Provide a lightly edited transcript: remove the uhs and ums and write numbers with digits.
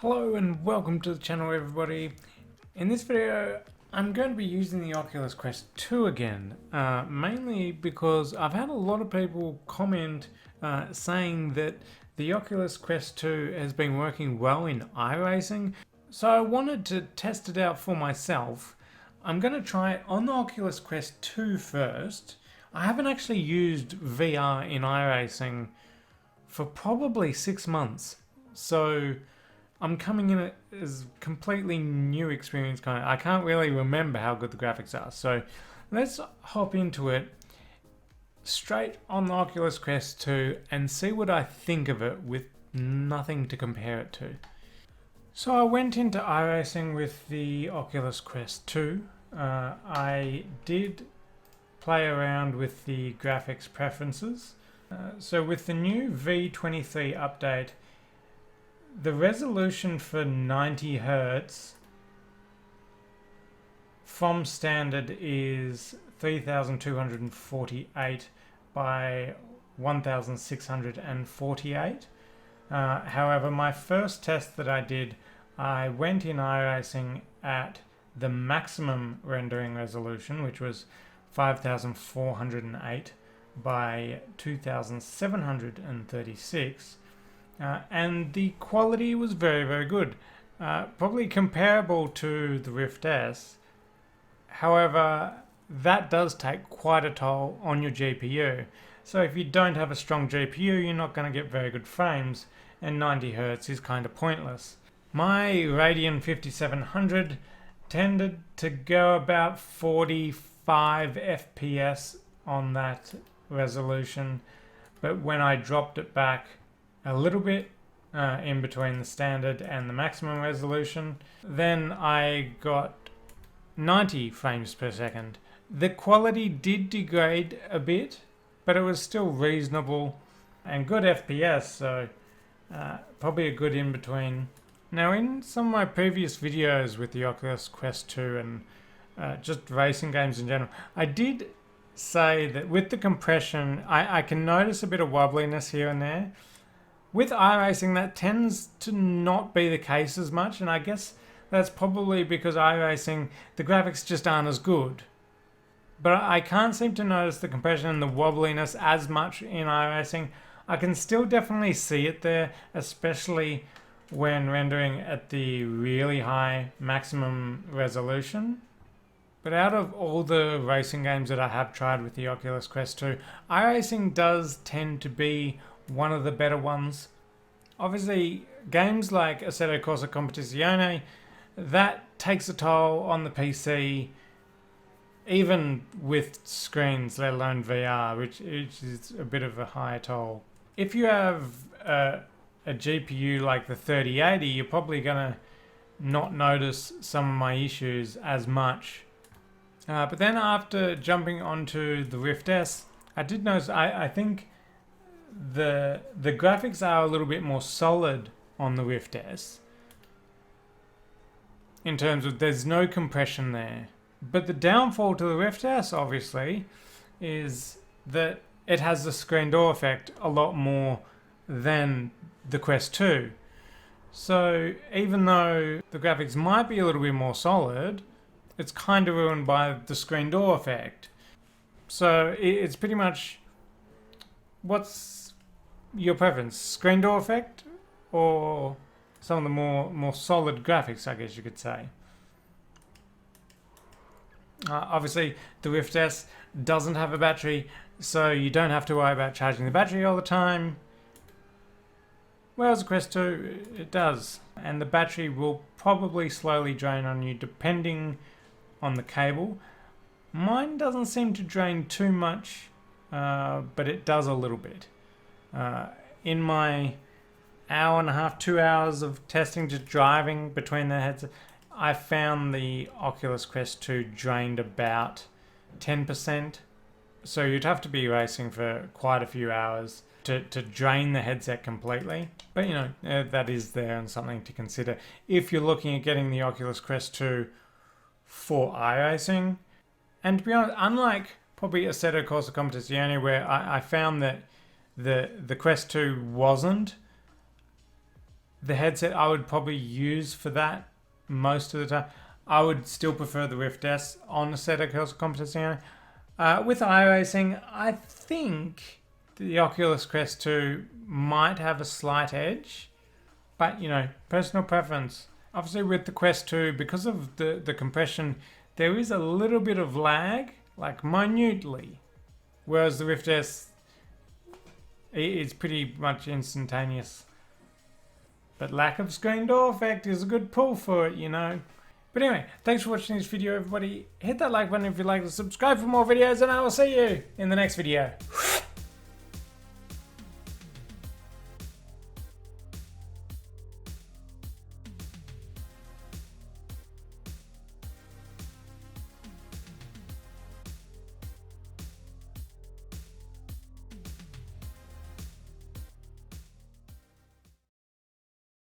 Hello and welcome to the channel, everybody. In this video I'm going to be using the Oculus Quest 2 again, mainly because I've had a lot of people comment saying that the Oculus Quest 2 has been working well in iRacing, so I wanted to test it out for myself. I'm going to try it on the Oculus Quest 2 first. I haven't actually used VR in iRacing for probably 6 months, so I'm coming in as completely new experience kind of. I can't really remember how good the graphics are. So let's hop into it straight on the Oculus Quest 2 and see what I think of it with nothing to compare it to. So I went into iRacing with the Oculus Quest 2. I did play around with the graphics preferences. So with the new V23 update, the resolution for 90 Hertz from standard is 3248 by 1648. However, my first test that I did, I went in iRacing at the maximum rendering resolution, which was 5408 by 2736. And the quality was very good, probably comparable to the Rift S. However, that does take quite a toll on your GPU. So if you don't have a strong GPU, you're not going to get very good frames, and 90 Hz is kind of pointless. My Radeon 5700 tended to go about 45 FPS on that resolution, but when I dropped it back a little bit in between the standard and the maximum resolution, then I got 90 frames per second. The quality did degrade a bit, but it was still reasonable and good FPS, so probably a good in between. Now, in some of my previous videos with the Oculus Quest 2 and just racing games in general, I did say that with the compression I can notice a bit of wobbliness here and there. With iRacing, that tends to not be the case as much, and I guess that's probably because iRacing, the graphics just aren't as good. But I can't seem to notice the compression and the wobbliness as much in iRacing. I can still definitely see it there, especially when rendering at the really high maximum resolution. But out of all the racing games that I have tried with the Oculus Quest 2, iRacing does tend to be one of the better ones. Obviously, games like Assetto, Corsa, Competizione, that takes a toll on the PC, even with screens, let alone VR, which is a bit of a higher toll. If you have a GPU like the 3080, you're probably going to not notice some of my issues as much. But then after jumping onto the Rift S, I did notice, I think the graphics are a little bit more solid on the Rift S, in terms of there's no compression there. But the downfall to the Rift S, obviously, is that it has the screen door effect a lot more than the Quest 2. So even though the graphics might be a little bit more solid, it's kind of ruined by the screen door effect. So it's pretty much, what's your preference? Screen door effect or some of the more solid graphics, I guess you could say. Obviously, the Rift S doesn't have a battery, so you don't have to worry about charging the battery all the time. Whereas the Quest 2, it does. And the battery will probably slowly drain on you depending on the cable. Mine doesn't seem to drain too much, but it does a little bit. In my hour and a half, 2 hours of testing, just driving between the headsets, I found the Oculus Quest 2 drained about 10%. So you'd have to be racing for quite a few hours to drain the headset completely. But you know, that is there and something to consider if you're looking at getting the Oculus Quest 2 for iRacing. And to be honest, unlike probably Assetto Corsa Competizione, where I found that the Quest 2 wasn't the headset I would probably use for that most of the time. I would still prefer the Rift S on assetto corsa competizione. With iRacing, I think the Oculus Quest 2 might have a slight edge, but you know, personal preference. Obviously with the Quest 2, because of the compression, there is a little bit of lag, like minutely, whereas the Rift S is pretty much instantaneous. But lack of screen door effect is a good pull for it, you know. But anyway, thanks for watching this video, everybody. Hit that like button if you like to, subscribe for more videos, and I will see you in the next video.